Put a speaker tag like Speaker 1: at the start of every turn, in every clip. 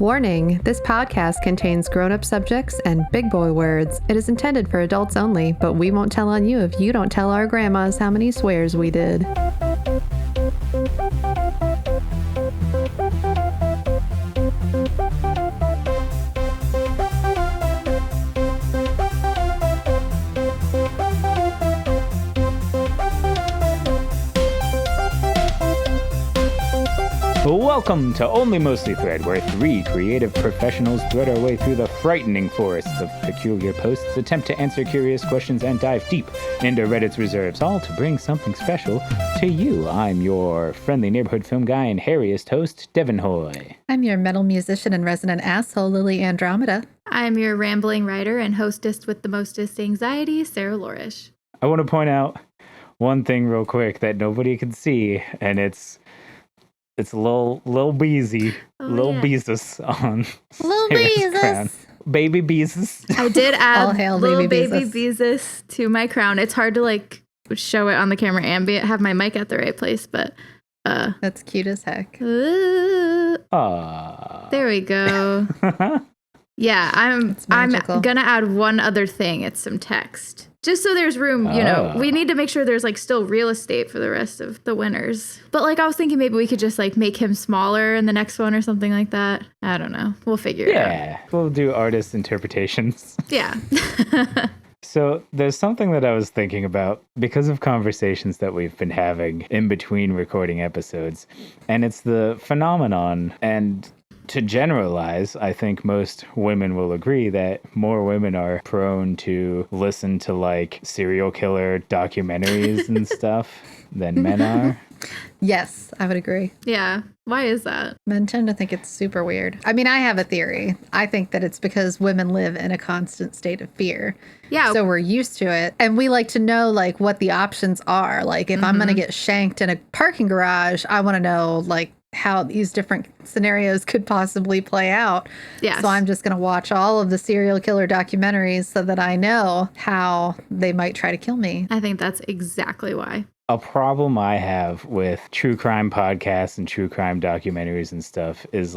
Speaker 1: Warning, this podcast contains grown-up subjects and big boy words. It is intended for adults only, but we won't tell on you if you don't tell our grandmas how many swears we did.
Speaker 2: Welcome to Only Mostly Thread, where three creative professionals thread our way through the frightening forests of peculiar posts, attempt to answer curious questions, and dive deep into Reddit's reserves, all to bring something special to you. I'm your friendly neighborhood film guy and hairiest host, Devin Hoy.
Speaker 1: I'm your metal musician and resident asshole, Lily Andromeda.
Speaker 3: I'm your rambling writer and hostess with the mostest anxiety, Sarah Lorish.
Speaker 2: I want to point out one thing real quick that nobody can see, and it's Lil Beezy, Lil Beezus on
Speaker 1: Lil
Speaker 2: Sarah's crown.
Speaker 1: Beezus.
Speaker 2: Baby Beezus.
Speaker 3: I did add little baby
Speaker 1: Beezus.
Speaker 3: Beezus to my crown. It's hard to show it on the camera and have my mic at the right place, but
Speaker 1: That's cute as heck.
Speaker 2: Aww.
Speaker 3: There we go. Yeah, I'm gonna add one other thing. It's some text. Just so there's room, we need to make sure there's still real estate for the rest of the winners. But I was thinking maybe we could just make him smaller in the next one or something like that. I don't know. We'll figure it out.
Speaker 2: Yeah, we'll do artist interpretations.
Speaker 3: Yeah.
Speaker 2: So there's something that I was thinking about because of conversations that we've been having in between recording episodes, and it's the phenomenon, and to generalize, I think most women will agree that more women are prone to listen to serial killer documentaries and stuff than men are.
Speaker 1: Yes, I would agree.
Speaker 3: Yeah. Why is that?
Speaker 1: Men tend to think it's super weird. I mean, I have a theory. I think that it's because women live in a constant state of fear.
Speaker 3: Yeah.
Speaker 1: So we're used to it. And we like to know what the options are. If I'm going to get shanked in a parking garage, I want to know how these different scenarios could possibly play out.
Speaker 3: Yes.
Speaker 1: So I'm just going to watch all of the serial killer documentaries so that I know how they might try to kill me.
Speaker 3: I think that's exactly why.
Speaker 2: A problem I have with true crime podcasts and true crime documentaries and stuff is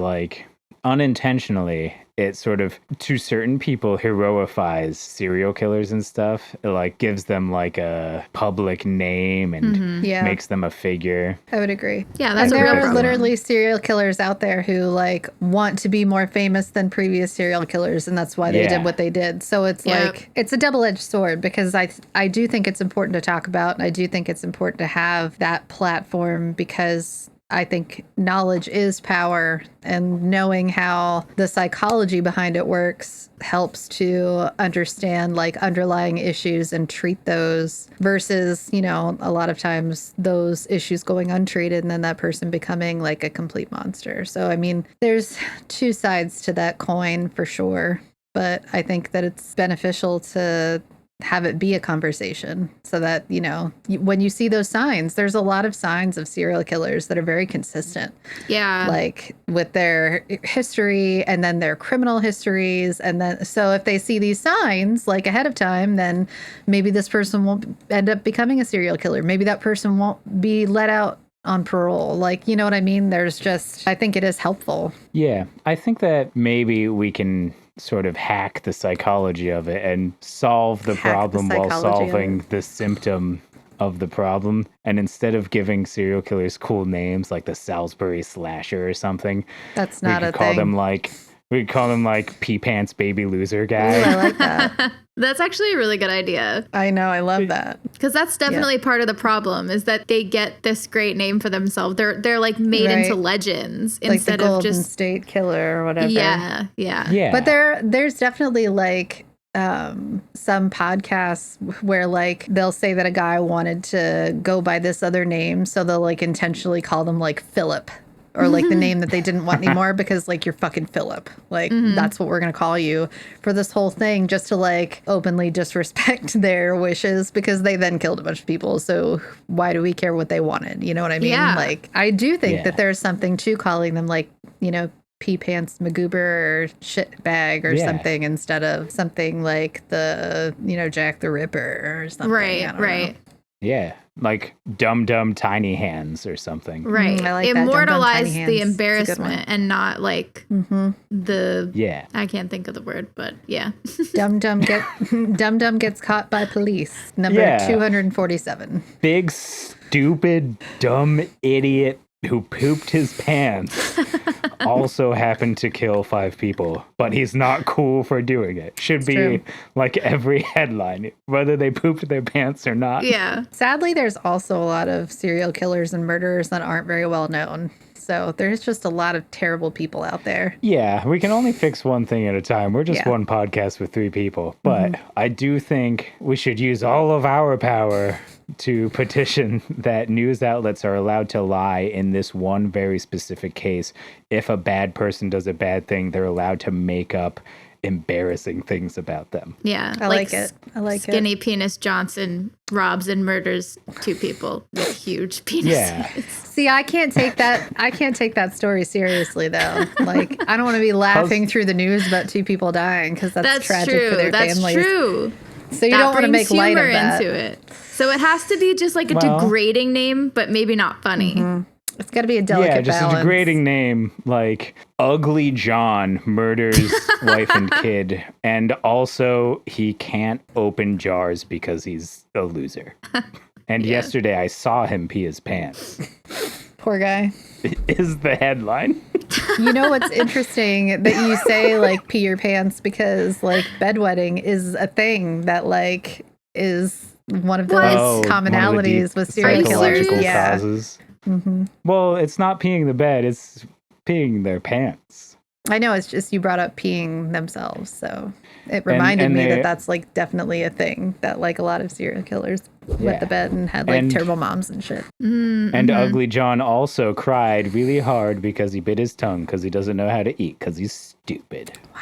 Speaker 2: unintentionally, it sort of, to certain people, heroifies serial killers and stuff. It gives them a public name and makes them a figure.
Speaker 1: I would agree.
Speaker 3: Yeah, that's
Speaker 1: and
Speaker 3: a real
Speaker 1: there are
Speaker 3: problem.
Speaker 1: literally serial killers out there who want to be more famous than previous serial killers, and that's why they did what they did. So it's it's a double-edged sword, because I do think it's important to talk about, and I do think it's important to have that platform, because I think knowledge is power, and knowing how the psychology behind it works helps to understand underlying issues and treat those, versus, a lot of times those issues going untreated and then that person becoming a complete monster. So, I mean, there's two sides to that coin for sure, but I think that it's beneficial to have it be a conversation so that, when you see those signs, there's a lot of signs of serial killers that are very consistent.
Speaker 3: Yeah.
Speaker 1: With their history and then their criminal histories. And then, so if they see these signs ahead of time, then maybe this person won't end up becoming a serial killer. Maybe that person won't be let out on parole. You know what I mean? I think it is helpful.
Speaker 2: Yeah, I think that maybe we can sort of hack the psychology of it and solve the problem while solving the symptom of the problem. And instead of giving serial killers cool names like the Salisbury Slasher or something,
Speaker 1: that's not a
Speaker 2: thing. We'd call them Pee Pants Baby Loser Guy.
Speaker 1: Ooh, I like that.
Speaker 3: That's actually a really good idea.
Speaker 1: I know. I love that.
Speaker 3: Because that's definitely part of the problem, is that they get this great name for themselves. They're made into legends instead
Speaker 1: the
Speaker 3: of
Speaker 1: Golden
Speaker 3: just
Speaker 1: State Killer or whatever.
Speaker 3: Yeah.
Speaker 1: But there's definitely some podcasts where they'll say that a guy wanted to go by this other name, so they'll intentionally call them Philip, or the name that they didn't want anymore, because you're fucking Philip. That's what we're going to call you for this whole thing, just to openly disrespect their wishes, because they then killed a bunch of people. So why do we care what they wanted? You know what I mean?
Speaker 3: Yeah.
Speaker 1: I do think that there's something to calling them Pee Pants Magoober or shit bag or something, instead of something like the, Jack the Ripper or something.
Speaker 3: Right.
Speaker 1: Know.
Speaker 2: Yeah, like Dum Dum Tiny Hands or something.
Speaker 3: Right.
Speaker 1: I like
Speaker 3: Immortalize
Speaker 1: that.
Speaker 3: the embarrassment and not like the.
Speaker 2: Yeah.
Speaker 3: I can't think of the word, but yeah.
Speaker 1: Dum Dum gets caught by police. Number 247.
Speaker 2: Big, stupid, dumb idiot who pooped his pants also happened to kill 5 people, but he's not cool for doing it. Should be true. Like every headline, whether they pooped their pants or not.
Speaker 3: Yeah.
Speaker 1: Sadly, there's also a lot of serial killers and murderers that aren't very well known. So there's just a lot of terrible people out there.
Speaker 2: Yeah, we can only fix one thing at a time. We're just one podcast with 3 people. But I do think we should use all of our power to petition that news outlets are allowed to lie in this one very specific case. If a bad person does a bad thing, they're allowed to make up embarrassing things about them.
Speaker 3: Yeah.
Speaker 1: I like it.
Speaker 3: Skinny Penis Johnson robs and murders 2 people with huge penises.
Speaker 2: Yeah.
Speaker 1: See, I can't take that story seriously though. Like, I don't want to be laughing through the news about 2 people dying because that's tragic for their families. That's true. So you don't want to make light of that.
Speaker 3: Into it. So it has to be just like a degrading name, but maybe not funny.
Speaker 1: It's got to be a delicate balance.
Speaker 2: A degrading name like Ugly John murders wife and kid, and also he can't open jars because he's a loser. And yesterday I saw him pee his pants.
Speaker 1: Poor guy.
Speaker 2: Is the headline.
Speaker 1: You know what's interesting that you say like pee your pants, because like bedwetting is a thing that like is one of those commonalities with serial killers.
Speaker 2: Causes. Well, it's not peeing the bed, it's peeing their pants.
Speaker 1: I know, it's just you brought up peeing themselves, so it reminded me that that's like definitely a thing that like a lot of serial killers wet the bed and had like terrible moms and shit.
Speaker 2: And Ugly John also cried really hard because he bit his tongue because he doesn't know how to eat because he's stupid.
Speaker 1: Wow.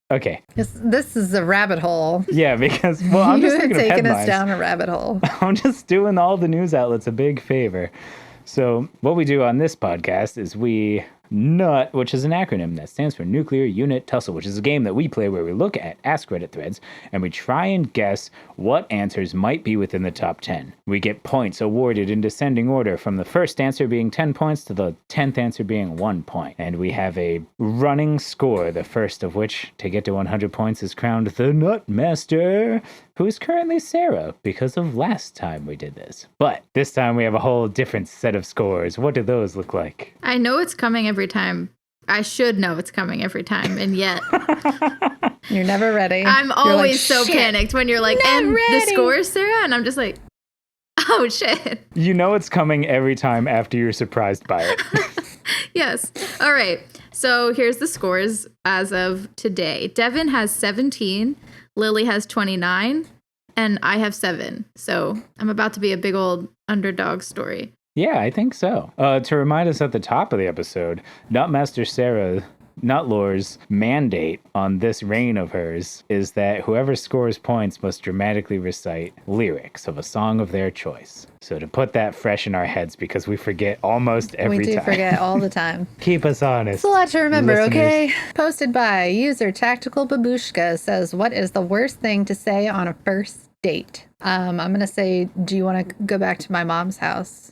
Speaker 2: Okay.
Speaker 1: This is a rabbit hole.
Speaker 2: Yeah, because I'm just
Speaker 1: taking us down a rabbit hole.
Speaker 2: I'm just doing all the news outlets a big favor. So what we do on this podcast is we NUT, which is an acronym that stands for Nuclear Unit Tussle, which is a game that we play where we look at Ask Reddit threads and we try and guess what answers might be within the top 10. We get points awarded in descending order, from the first answer being 10 points to the 10th answer being 1 point. And we have a running score, the first of which, to get to 100 points, is crowned the Nut Master, who is currently Sarah because of last time we did this. But this time we have a whole different set of scores. What do those look like?
Speaker 3: I know it's coming every time. I should know it's coming every time, and yet
Speaker 1: you're never ready.
Speaker 3: I'm always so panicked when you're like, and the scores, Sarah? And I'm just like, oh shit.
Speaker 2: You know it's coming every time after you're surprised by it.
Speaker 3: Yes. All right. So here's the scores as of today. Devin has 17. Lily has 29, and I have 7. So I'm about to be a big old underdog story.
Speaker 2: Yeah, I think so. To remind us at the top of the episode, Nutmaster Sarah Nutlore's mandate on this reign of hers is that whoever scores points must dramatically recite lyrics of a song of their choice. So to put that fresh in our heads, because we forget almost every time.
Speaker 1: We do forget all the time.
Speaker 2: Keep us honest.
Speaker 1: It's a lot to remember, okay? Posted by user Tactical Babushka says, what is the worst thing to say on a first date? I'm going to say, do you want to go back to my mom's house?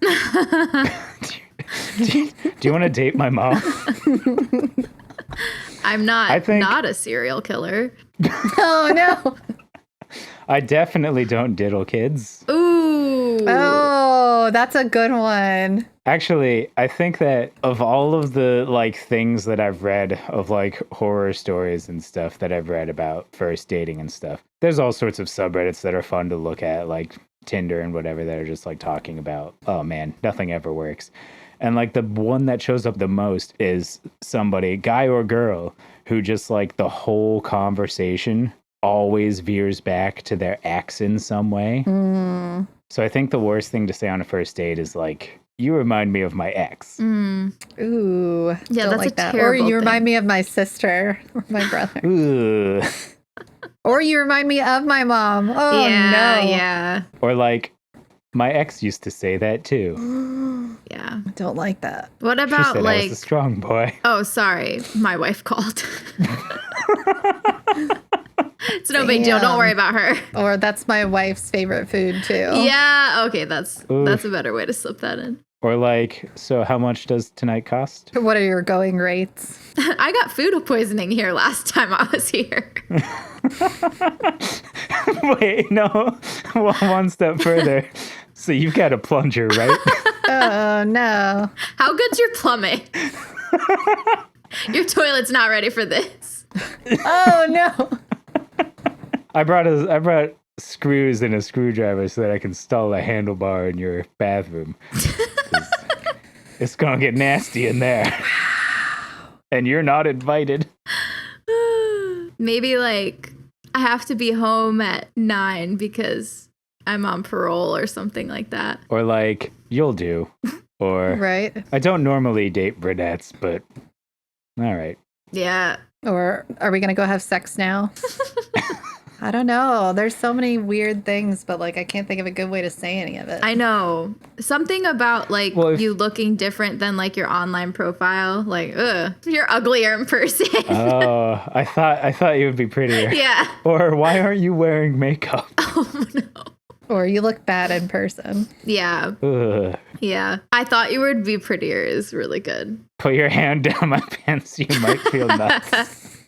Speaker 2: do you want to date my mom?
Speaker 3: I'm not a serial killer.
Speaker 1: Oh, no.
Speaker 2: I definitely don't diddle kids.
Speaker 3: Ooh.
Speaker 1: Oh, that's a good one.
Speaker 2: Actually, I think that of all of the like things that I've read of like horror stories and stuff that I've read about first dating and stuff, there's all sorts of subreddits that are fun to look at, like Tinder and whatever, that are just like talking about, oh man, nothing ever works. And like the one that shows up the most is somebody, guy or girl, who just like the whole conversation always veers back to their ex in some way. So I think the worst thing to say on a first date is like, you remind me of my ex.
Speaker 1: Ooh.
Speaker 3: Yeah, that's
Speaker 1: like
Speaker 3: a
Speaker 1: that.
Speaker 3: terrible
Speaker 1: Or you
Speaker 3: thing.
Speaker 1: remind me of my sister or my brother.
Speaker 2: Ooh.
Speaker 1: Or you remind me of my mom. Oh,
Speaker 3: yeah,
Speaker 1: no.
Speaker 3: Yeah.
Speaker 2: Or like, my ex used to say that too.
Speaker 3: Yeah.
Speaker 1: I don't like that.
Speaker 3: What
Speaker 2: She
Speaker 3: about
Speaker 2: said
Speaker 3: like...
Speaker 2: I was a strong boy.
Speaker 3: Oh, sorry. My wife called. It's no big deal. Don't worry about her.
Speaker 1: Or that's my wife's favorite food too.
Speaker 3: Yeah. Okay. That's a better way to slip that in.
Speaker 2: Or like, so how much does tonight cost?
Speaker 1: What are your going rates?
Speaker 3: I got food poisoning here last time I was here.
Speaker 2: Wait, no. Well, one step further. So you've got a plunger, right?
Speaker 1: Oh, no.
Speaker 3: How good's your plumbing? Your toilet's not ready for this.
Speaker 1: Oh, no.
Speaker 2: I brought screws and a screwdriver so that I can install a handlebar in your bathroom. It's gonna get nasty in there. And you're not invited.
Speaker 3: Maybe like I have to be home at 9 because I'm on parole or something like that.
Speaker 2: Or like, you'll do. Or
Speaker 1: right.
Speaker 2: I don't normally date brunettes, but all right.
Speaker 3: Yeah.
Speaker 1: Or are we gonna go have sex now? I don't know. There's so many weird things, but like I can't think of a good way to say any of it.
Speaker 3: I know. Something about like you looking different than like your online profile. Like, you're uglier in person.
Speaker 2: Oh, I thought you would be prettier.
Speaker 3: Yeah.
Speaker 2: Or why aren't you wearing makeup?
Speaker 3: Oh no.
Speaker 1: Or you look bad in person.
Speaker 3: Yeah.
Speaker 2: Ugh.
Speaker 3: Yeah. I thought you would be prettier is really good.
Speaker 2: Put your hand down my pants. You might feel nuts.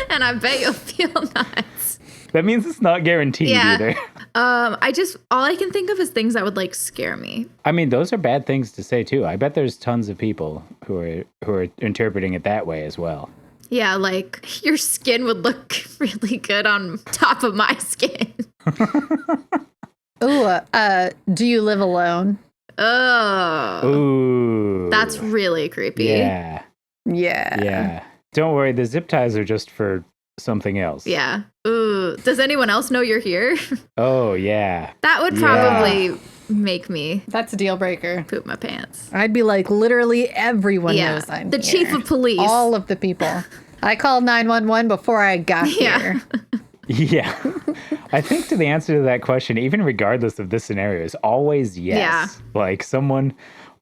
Speaker 3: And I bet you'll feel nuts.
Speaker 2: That means it's not guaranteed either.
Speaker 3: All I can think of is things that would like scare me.
Speaker 2: I mean, those are bad things to say too. I bet there's tons of people who are interpreting it that way as well.
Speaker 3: Yeah, like your skin would look really good on top of my skin.
Speaker 1: Do you live alone?
Speaker 3: Oh.
Speaker 2: Ooh.
Speaker 3: That's really creepy.
Speaker 2: Yeah.
Speaker 1: Yeah.
Speaker 2: Yeah. Don't worry, the zip ties are just for something else.
Speaker 3: Yeah. Ooh. Does anyone else know you're here?
Speaker 2: Oh, yeah.
Speaker 3: That would probably make me
Speaker 1: That's a deal breaker.
Speaker 3: poop my pants.
Speaker 1: I'd be like, literally everyone knows I'm
Speaker 3: the
Speaker 1: here.
Speaker 3: chief of police.
Speaker 1: All of the people. I called 911 before I got here.
Speaker 2: Yeah. I think to the answer to that question, even regardless of this scenario, is always yes.
Speaker 3: Yeah.
Speaker 2: Like someone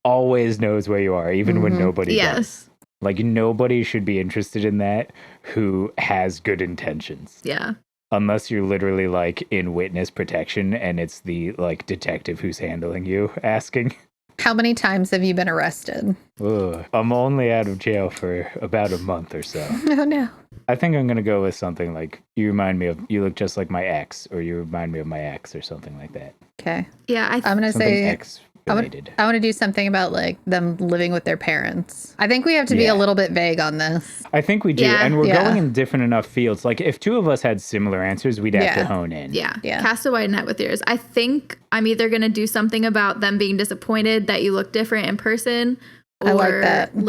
Speaker 2: always knows where you are, even when nobody does. Like nobody should be interested in that who has good intentions.
Speaker 3: Yeah.
Speaker 2: Unless you're literally like in witness protection and it's the like detective who's handling you asking.
Speaker 1: How many times have you been arrested?
Speaker 2: Ugh. I'm only out of jail for about a month or so.
Speaker 1: Oh, no.
Speaker 2: I think I'm going to go with something like, you look just like my ex, or you remind me of my ex, or something like that.
Speaker 1: Okay.
Speaker 3: Yeah,
Speaker 1: I'm going to say
Speaker 2: ex related.
Speaker 1: I want to do something about like them living with their parents. I think we have to be a little bit vague on this.
Speaker 2: I think we do.
Speaker 3: Yeah.
Speaker 2: And we're going in different enough fields. Like if two of us had similar answers, we'd have to hone in.
Speaker 3: Yeah. Cast a wide net with yours. I think I'm either going to do something about them being disappointed that you look different in person. Or
Speaker 1: I like that.
Speaker 3: Not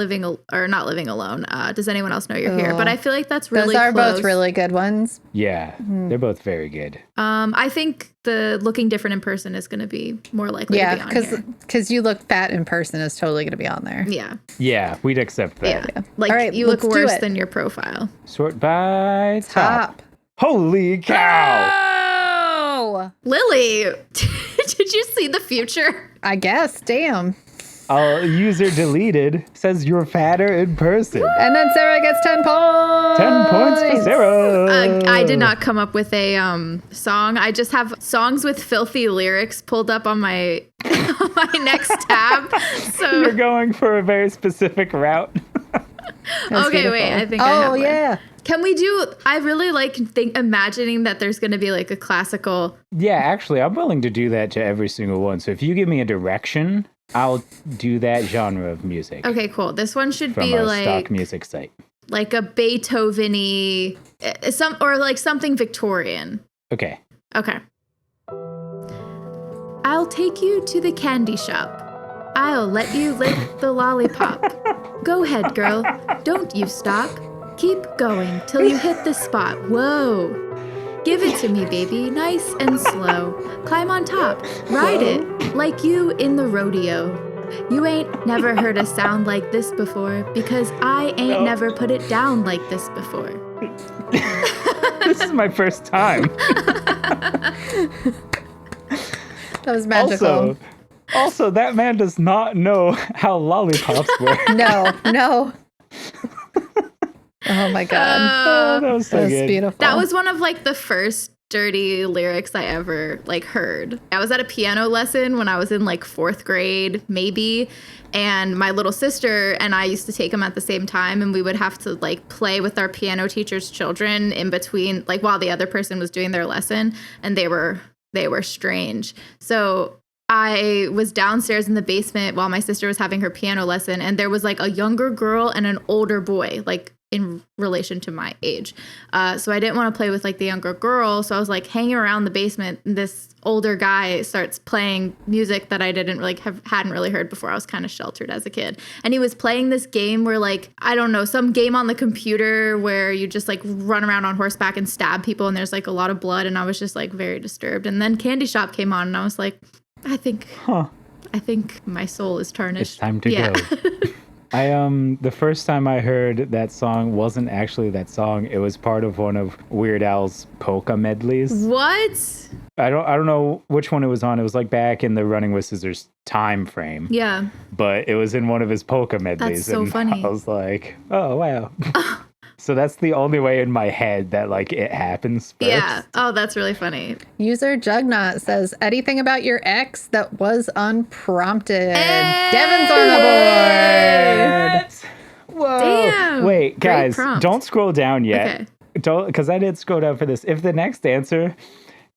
Speaker 3: living alone. Does anyone else know you're here? But I feel like that's really
Speaker 1: Those are
Speaker 3: close.
Speaker 1: both really good ones.
Speaker 2: Yeah, they're both very good.
Speaker 3: I think the looking different in person is going to be more likely to be on here.
Speaker 1: because you look fat in person is totally going to be on there.
Speaker 3: Yeah.
Speaker 2: Yeah, we'd accept that.
Speaker 3: Yeah. Like
Speaker 1: all right,
Speaker 3: you look
Speaker 1: let's do
Speaker 3: worse
Speaker 1: it.
Speaker 3: than your profile.
Speaker 2: Sort by top.
Speaker 1: Top.
Speaker 2: Holy cow!
Speaker 1: Oh!
Speaker 3: Lily, did you see the future?
Speaker 1: I guess. Damn.
Speaker 2: User deleted says you're fatter in person.
Speaker 1: And then Sarah gets 10 points.
Speaker 2: 10 points for Sarah.
Speaker 3: I did not come up with a song. I just have songs with filthy lyrics pulled up on my on my next tab. So
Speaker 2: You're going for a very specific route.
Speaker 3: okay, wait. I think I have one.
Speaker 1: Yeah.
Speaker 3: Can we do? I really like imagining that there's going to be like a classical.
Speaker 2: Yeah, actually, I'm willing to do that to every single one. So if you give me a direction, I'll do that genre of music.
Speaker 3: Okay, cool. This one should
Speaker 2: from
Speaker 3: be
Speaker 2: a
Speaker 3: like
Speaker 2: stock music site.
Speaker 3: Like a Beethoven-y, or like something Victorian.
Speaker 2: Okay.
Speaker 3: Okay. I'll take you to the candy shop. I'll let you lick the lollipop. Go ahead, girl. Don't you stop. Keep going till you hit the spot. Whoa. Give it to me, baby, nice and slow. Climb on top, ride it, like you in the rodeo. You ain't never heard a sound like this before, because I ain't never put it down like this before.
Speaker 2: This is my first time.
Speaker 1: That was magical.
Speaker 2: Also, that man does not know how lollipops work.
Speaker 1: No. Oh my God.
Speaker 2: That was so good.
Speaker 1: Beautiful.
Speaker 3: That was one of like the first dirty lyrics I ever like heard. I was at a piano lesson when I was in like 4th grade, maybe. And my little sister and I used to take them at the same time, and we would have to like play with our piano teacher's children in between, like while the other person was doing their lesson, and they were strange. So I was downstairs in the basement while my sister was having her piano lesson, and there was like a younger girl and an older boy, like in relation to my age. So I didn't want to play with like the younger girl. So I was like hanging around the basement, and this older guy starts playing music that I hadn't really heard before. I was kind of sheltered as a kid. And he was playing this game where like, I don't know, some game on the computer where you just like run around on horseback and stab people, and there's like a lot of blood. And I was just like very disturbed. And then Candy Shop came on, and I was like, I think my soul is tarnished.
Speaker 2: It's time to go. The first time I heard that song wasn't actually that song. It was part of one of Weird Al's polka medleys.
Speaker 3: What?
Speaker 2: I don't know which one it was on. It was like back in the Running with Scissors time frame.
Speaker 3: Yeah.
Speaker 2: But it was in one of his polka medleys.
Speaker 3: That's so funny.
Speaker 2: I was like, oh wow. So that's the only way in my head that like it happens first.
Speaker 3: Yeah. Oh, that's really funny.
Speaker 1: User Jugnaut says, anything about your ex that was unprompted? Hey! Devin's on the board.
Speaker 2: Whoa.
Speaker 3: Damn.
Speaker 2: Wait, guys, don't scroll down yet.
Speaker 3: Okay.
Speaker 2: Don't, because I did scroll down for this. If the next answer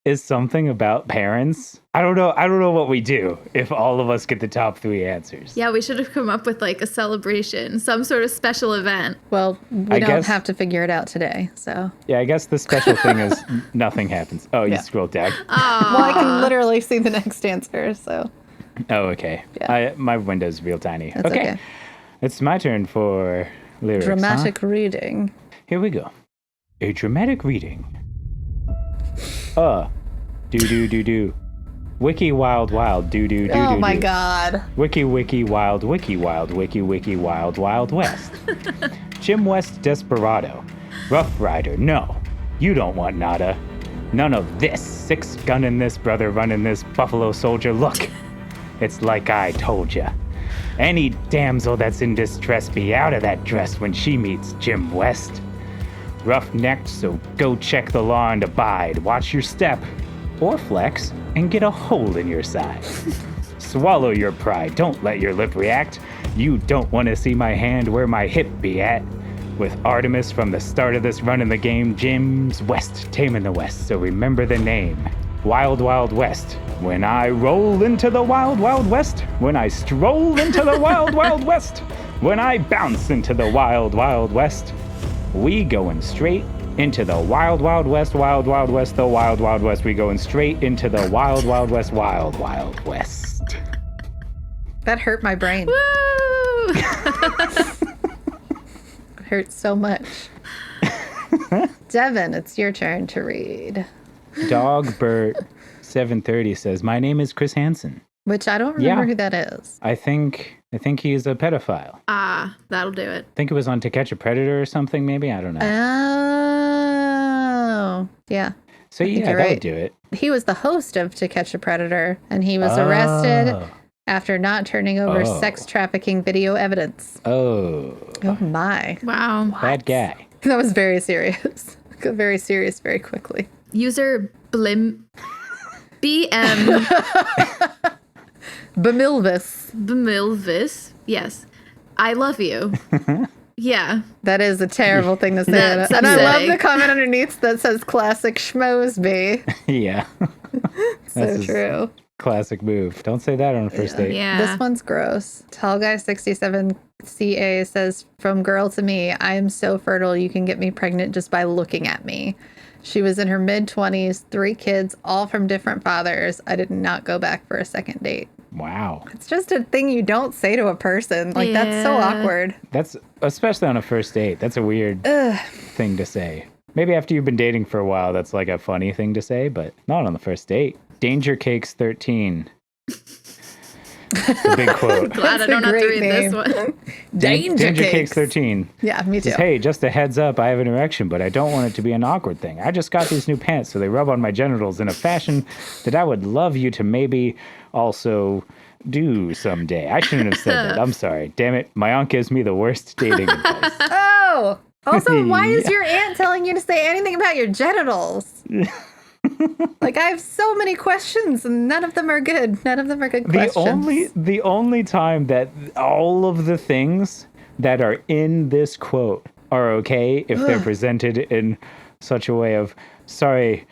Speaker 2: is something about parents, I don't know what we do if all of us get the top 3 answers.
Speaker 3: Yeah, we should have come up with like a celebration, some sort of special event.
Speaker 1: Well, we don't have to figure it out today, so.
Speaker 2: Yeah, I guess the special thing is nothing happens. Oh, you scrolled down.
Speaker 1: Well, I can literally see the next answer, so.
Speaker 2: Oh, okay.
Speaker 1: Yeah.
Speaker 2: My window's real tiny.
Speaker 1: That's okay.
Speaker 2: It's my turn for lyrics.
Speaker 1: Dramatic reading.
Speaker 2: Here we go. A dramatic reading. Do. Wiki wild wild do.
Speaker 1: Oh my God.
Speaker 2: Wiki wild wiki wild wiki wild wild west. Jim West desperado. Rough Rider, no. You don't want nada. None of this. 6 gunning this, brother running this, buffalo soldier. Look, it's like I told ya. Any damsel that's in distress be out of that dress when she meets Jim West. Rough-necked, so go check the law and abide. Watch your step, or flex, and get a hole in your side. Swallow your pride, don't let your lip react. You don't want to see my hand where my hip be at. With Artemis from the start of this run in the game, Jim's West, taming the West, so remember the name. Wild Wild West. When I roll into the Wild Wild West, when I stroll into the Wild Wild West, when I bounce into the Wild Wild West, we going straight into the Wild Wild West, Wild Wild West, the Wild Wild West. We going straight into the Wild Wild West, Wild Wild West.
Speaker 1: That hurt my brain.
Speaker 3: Woo!
Speaker 1: It hurts so much. Devin, it's your turn to read.
Speaker 2: Dogbert 730 says, my name is Chris Hansen.
Speaker 1: Which I don't remember who that is.
Speaker 2: I think he's a pedophile.
Speaker 3: That'll do it.
Speaker 2: I think it was on To Catch a Predator or something, maybe. I don't know.
Speaker 1: Oh, yeah.
Speaker 2: So yeah, that would do it.
Speaker 1: He was the host of To Catch a Predator, and he was arrested after not turning over sex trafficking video evidence.
Speaker 2: Oh
Speaker 1: my.
Speaker 3: Wow.
Speaker 2: Bad guy.
Speaker 1: That was very serious. Got very serious very quickly.
Speaker 3: User BM. Bemilvis. Yes. I love you. Yeah.
Speaker 1: That is a terrible thing to say. And I love the comment underneath that says classic schmosby.
Speaker 2: Yeah.
Speaker 1: So true.
Speaker 2: Classic move. Don't say that on a first date.
Speaker 3: Yeah.
Speaker 1: This one's gross. Tall Guy 67 CA says, from girl to me, I am so fertile you can get me pregnant just by looking at me. She was in her mid-20s, 3 kids, all from different fathers. I did not go back for a second date.
Speaker 2: Wow.
Speaker 1: It's just a thing you don't say to a person. Like, that's so awkward.
Speaker 2: That's, especially on a first date, that's a weird thing to say. Maybe after you've been dating for a while, that's like a funny thing to say, but not on the first date. Danger Cakes 13. The big quote.
Speaker 3: Glad I don't have to read this one.
Speaker 1: Danger
Speaker 2: Cakes 13.
Speaker 1: Yeah, me too.
Speaker 2: Says, hey, just a heads up, I have an erection, but I don't want it to be an awkward thing. I just got these new pants, so they rub on my genitals in a fashion that I would love you to maybe also do someday. I shouldn't have said that. I'm sorry. Damn it. My aunt gives me the worst dating advice.
Speaker 1: Oh, Also, why is your aunt telling you to say anything about your genitals? Like, I have so many questions, and none of them are good. None of them are good questions.
Speaker 2: The only time that all of the things that are in this quote are okay if they're presented in such a way of, sorry,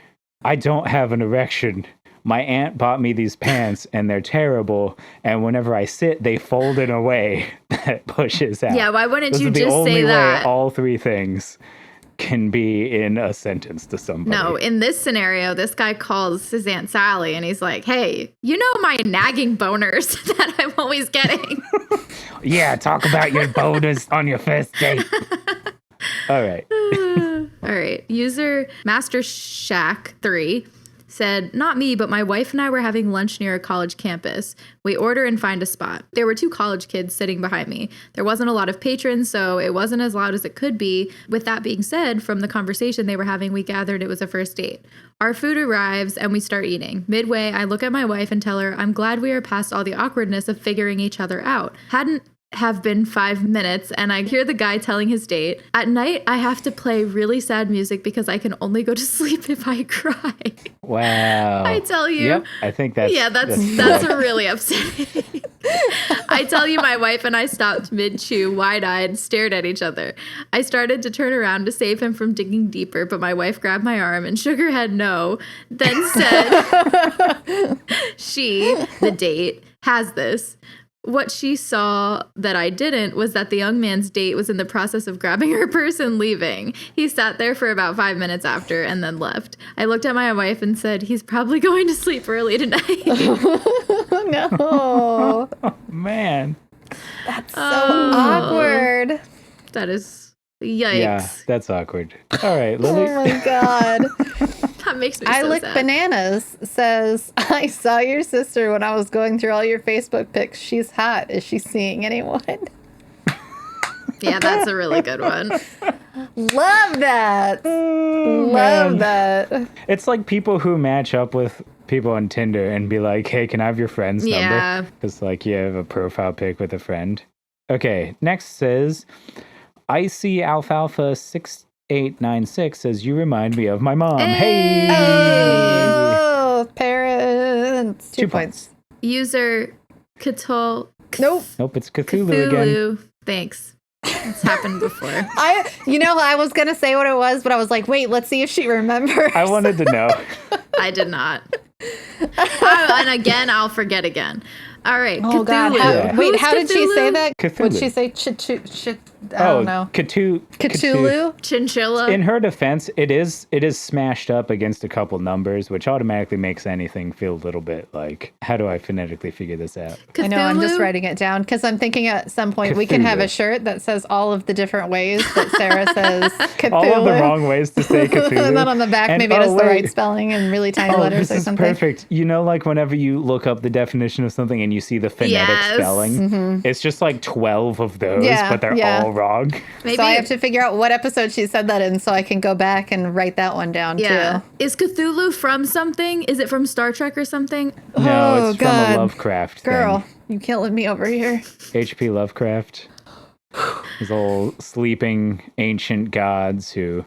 Speaker 2: I don't have an erection. My aunt bought me these pants and they're terrible. And whenever I sit, they fold in a way that pushes out.
Speaker 3: Yeah, why wouldn't you just say that?
Speaker 2: The only way all three things can be in a sentence to somebody.
Speaker 3: No, in this scenario, this guy calls his Aunt Sally and he's like, hey, you know my nagging boners that I'm always getting?
Speaker 2: Yeah, talk about your boners on your first date. All right.
Speaker 3: All right. User Master Shack 3 said, not me, but my wife and I were having lunch near a college campus. We order and find a spot. There were 2 college kids sitting behind me. There wasn't a lot of patrons, so it wasn't as loud as it could be. With that being said, from the conversation they were having, we gathered it was a first date. Our food arrives and we start eating. Midway, I look at my wife and tell her, I'm glad we are past all the awkwardness of figuring each other out. Hadn't have been 5 minutes and I hear the guy telling his date, at night I have to play really sad music because I can only go to sleep if I cry.
Speaker 2: Wow.
Speaker 3: I tell you.
Speaker 2: Yep, I think that's
Speaker 3: really upsetting. I tell you, my wife and I stopped mid-chew, wide-eyed, stared at each other. I started to turn around to save him from digging deeper, but my wife grabbed my arm and shook her head no, then said, she, the date, has this. What she saw that I didn't was that the young man's date was in the process of grabbing her purse and leaving. He sat there for about 5 minutes after and then left. I looked at my wife and said, he's probably going to sleep early tonight.
Speaker 1: No.
Speaker 2: Oh, man.
Speaker 1: That's so awkward.
Speaker 3: That is, yikes.
Speaker 2: Yeah, that's awkward. All right, Lily.
Speaker 1: Oh, my God.
Speaker 3: That makes me
Speaker 1: I
Speaker 3: so
Speaker 1: Lick
Speaker 3: sad.
Speaker 1: Bananas says, I saw your sister when I was going through all your Facebook pics. She's hot. Is she seeing anyone?
Speaker 3: Yeah, that's a really good one.
Speaker 1: Love that. Love that.
Speaker 2: It's like people who match up with people on Tinder and be like, hey, can I have your friend's number? Because, like, you have a profile pic with a friend. Okay, next says, Icy Alfalfa 6896 says, you remind me of my mom. Hey!
Speaker 1: Oh, parents. 2 points.
Speaker 3: User Cthulhu.
Speaker 2: Nope, it's Cthulhu again.
Speaker 3: Thanks. It's happened before.
Speaker 1: I was going to say what it was, but I was like, wait, let's see if she remembers.
Speaker 2: I wanted to know.
Speaker 3: I did not. And again, I'll forget again. All right.
Speaker 1: Oh,
Speaker 3: Cthulhu.
Speaker 1: God. Wait, how did she say that?
Speaker 2: Cthulhu.
Speaker 1: Would she say I don't know.
Speaker 2: Cthulhu.
Speaker 3: Chinchilla.
Speaker 2: In her defense, it is smashed up against a couple numbers, which automatically makes anything feel a little bit like, how do I phonetically figure this out?
Speaker 3: Cthulhu?
Speaker 1: I know, I'm just writing it down because I'm thinking at some point we can have a shirt that says all of the different ways that Sarah says Cthulhu.
Speaker 2: All of the wrong ways to say Cthulhu.
Speaker 1: And then on the back, maybe it has the right spelling and really tiny letters or something.
Speaker 2: This is perfect. You know, like whenever you look up the definition of something and you see the phonetic spelling, it's just like 12 of those, but they're all wrong.
Speaker 3: Maybe.
Speaker 1: So I have to figure out what episode she said that in so I can go back and write that one down too.
Speaker 3: Is Cthulhu from something? Is it from Star Trek or something?
Speaker 2: No, it's from a Lovecraft
Speaker 1: Girl,
Speaker 2: thing.
Speaker 1: you killing me over here.
Speaker 2: H.P. Lovecraft. These old sleeping ancient gods who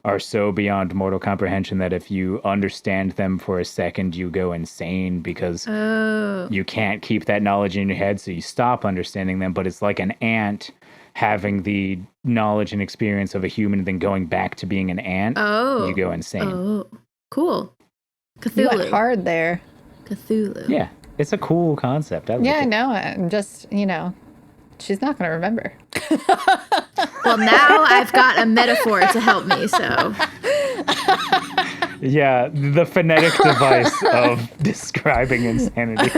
Speaker 2: are so beyond mortal comprehension that if you understand them for a second, you go insane because you can't keep that knowledge in your head, so you stop understanding them. But it's like an ant having the knowledge and experience of a human and then going back to being an ant. You go insane.
Speaker 3: Oh, cool. Cthulhu.
Speaker 1: You went hard there.
Speaker 3: Cthulhu.
Speaker 2: Yeah, it's a cool concept. I
Speaker 1: know. I'm just, she's not going to remember.
Speaker 3: Well, now I've got a metaphor to help me, so.
Speaker 2: Yeah, the phonetic device of describing insanity.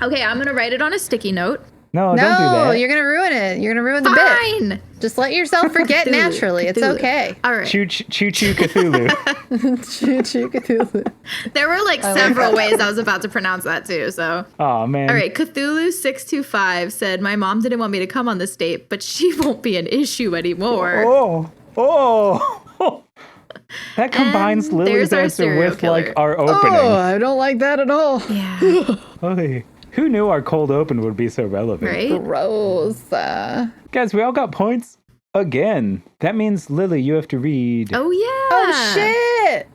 Speaker 3: Okay, I'm going to write it on a sticky note.
Speaker 2: No, don't do that.
Speaker 1: You're going to ruin it. You're going to ruin the
Speaker 3: Fine.
Speaker 1: bit. Just let yourself forget naturally. It's okay.
Speaker 3: All right.
Speaker 2: Choo Cthulhu.
Speaker 1: Choo Cthulhu.
Speaker 3: There were like several ways I was about to pronounce that too, so.
Speaker 2: Oh, man.
Speaker 3: All right, Cthulhu625 said, my mom didn't want me to come on this date, but she won't be an issue anymore.
Speaker 2: Oh. That combines Lily's answer with like our opening.
Speaker 1: Oh, I don't like that at all.
Speaker 3: Yeah.
Speaker 2: Oy. Who knew our cold open would be so relevant?
Speaker 3: Right?
Speaker 1: Gross.
Speaker 2: Guys, we all got points. again. That means, Lily, you have to read.
Speaker 3: Oh, yeah.
Speaker 1: Oh, shit.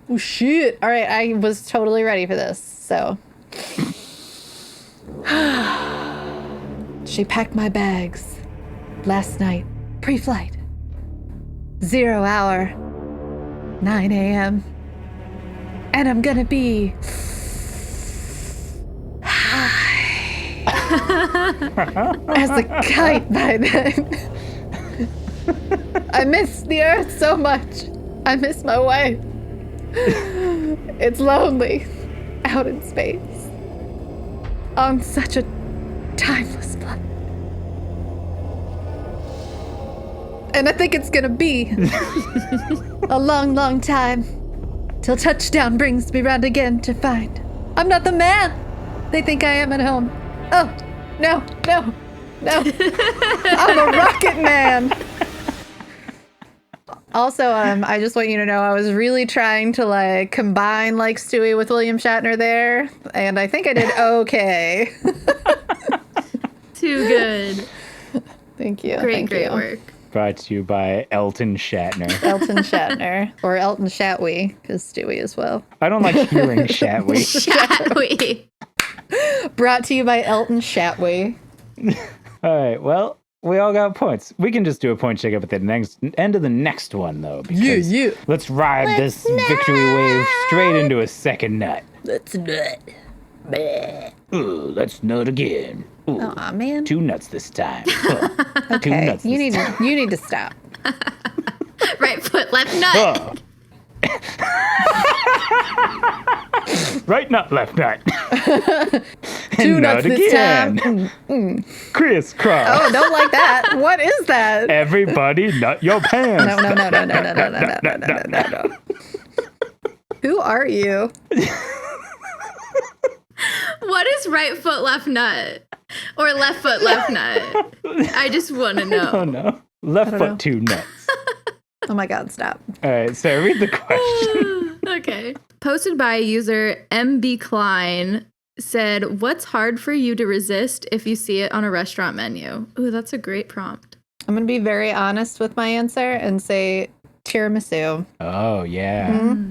Speaker 1: Oh, shit. All right, I was totally ready for this, so. She packed my bags last night, pre-flight. 0 hour, 9 a.m. And I'm gonna be high as a kite by then. I miss the earth so much. I miss my wife. It's lonely out in space on such a timeless flight. And I think it's gonna be a long, long time till touchdown brings me round again to find I'm not the man they think I am at home. Oh, no. I'm a rocket man. Also, I just want you to know I was really trying to like combine like Stewie with William Shatner there, and I think I did okay.
Speaker 3: Too good.
Speaker 1: Thank you.
Speaker 3: Great work.
Speaker 2: Brought to you by Elton Shatner.
Speaker 1: Elton Shatner. Or Elton Shatwee, because Stewie as well.
Speaker 2: I don't like hearing Shatwee.
Speaker 3: Shatwee.
Speaker 1: Brought to you by Elton Shatwee.
Speaker 2: All right, well, we all got points. We can just do a point shake-up at the end of the next one, though. Because let's ride this victory wave straight into a second nut.
Speaker 1: Let's nut.
Speaker 2: Ooh, let's nut again. Ooh,
Speaker 1: aw, man.
Speaker 2: 2 nuts this time. Oh,
Speaker 1: Okay,
Speaker 2: 2 nuts
Speaker 1: you
Speaker 2: this
Speaker 1: need you need to stop.
Speaker 3: Right foot, left nut.
Speaker 2: Right nut, left nut.
Speaker 1: 2 nuts
Speaker 2: nut
Speaker 1: this
Speaker 2: again.
Speaker 1: time.
Speaker 2: Crisscross.
Speaker 1: Oh, don't like that. What is that?
Speaker 2: Everybody nut your pants.
Speaker 1: No. Who are you?
Speaker 3: What is right foot, left nut? Or left foot, left nut? I just want to know.
Speaker 2: Oh, no. Left foot, 2 nuts.
Speaker 1: Oh my God, stop.
Speaker 2: All right, so read the question.
Speaker 3: Okay. Posted by user MB Klein said, what's hard for you to resist if you see it on a restaurant menu? Ooh, that's a great prompt.
Speaker 1: I'm going to be very honest with my answer and say tiramisu.
Speaker 2: Oh, yeah.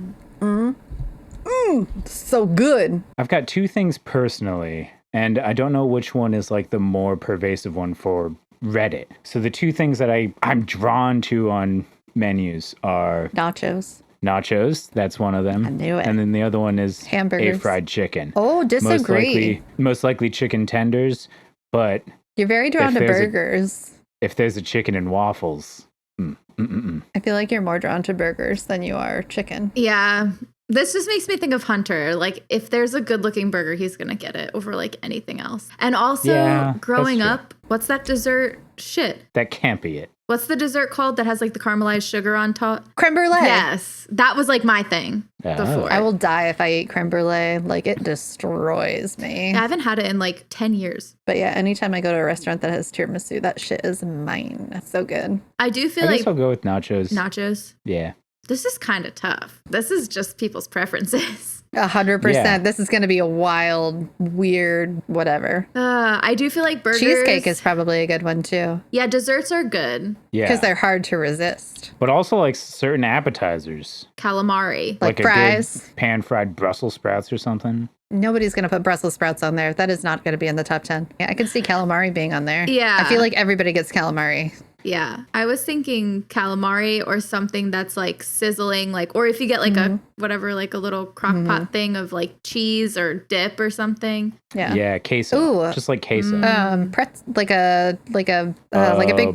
Speaker 1: So good.
Speaker 2: I've got 2 things personally, and I don't know which one is like the more pervasive one for Reddit. So the 2 things that I'm drawn to on menus are
Speaker 1: Nachos.
Speaker 2: Nachos, that's one of them.
Speaker 1: I knew it.
Speaker 2: And then the other one is
Speaker 1: Hamburgers.
Speaker 2: a fried chicken.
Speaker 1: Oh, disagree.
Speaker 2: Most likely chicken tenders, but
Speaker 1: You're very drawn to burgers.
Speaker 2: if there's a chicken and waffles,
Speaker 1: I feel like you're more drawn to burgers than you are chicken.
Speaker 3: Yeah. This just makes me think of Hunter. Like, if there's a good-looking burger, he's going to get it over, like, anything else. And also, growing up, what's that dessert? Shit.
Speaker 2: That can't be it.
Speaker 3: What's the dessert called that has, like, the caramelized sugar on top?
Speaker 1: Creme brulee.
Speaker 3: Yes. That was, like, my thing before.
Speaker 1: I will die if I eat creme brulee. Like, it destroys me.
Speaker 3: I haven't had it in, like, 10 years.
Speaker 1: But yeah, anytime I go to a restaurant that has tiramisu, that shit is mine. That's so good.
Speaker 3: I do feel
Speaker 2: I
Speaker 3: like...
Speaker 2: guess I'll go with nachos.
Speaker 3: Nachos?
Speaker 2: Yeah.
Speaker 3: This is kind of tough. This is just people's preferences.
Speaker 1: 100%.
Speaker 2: Yeah.
Speaker 1: This is going to be a wild, weird, whatever.
Speaker 3: I do feel like burgers...
Speaker 1: Cheesecake is probably a good one, too.
Speaker 3: Yeah, desserts are good.
Speaker 2: Yeah.
Speaker 1: Because they're hard to resist.
Speaker 2: But also like certain appetizers.
Speaker 3: Calamari.
Speaker 1: Like
Speaker 2: a
Speaker 1: fries.
Speaker 2: good pan-fried Brussels sprouts or something.
Speaker 1: Nobody's going to put Brussels sprouts on there. That is not going to be in the top 10. Yeah, I can see calamari being on there.
Speaker 3: Yeah.
Speaker 1: I feel like everybody gets calamari.
Speaker 3: Yeah. I was thinking calamari or something that's like sizzling, like, or if you get like a, whatever, like a little crock pot thing of like cheese or dip or something.
Speaker 1: Yeah.
Speaker 2: Yeah, queso.
Speaker 1: Ooh.
Speaker 2: Just like queso.
Speaker 1: Like a big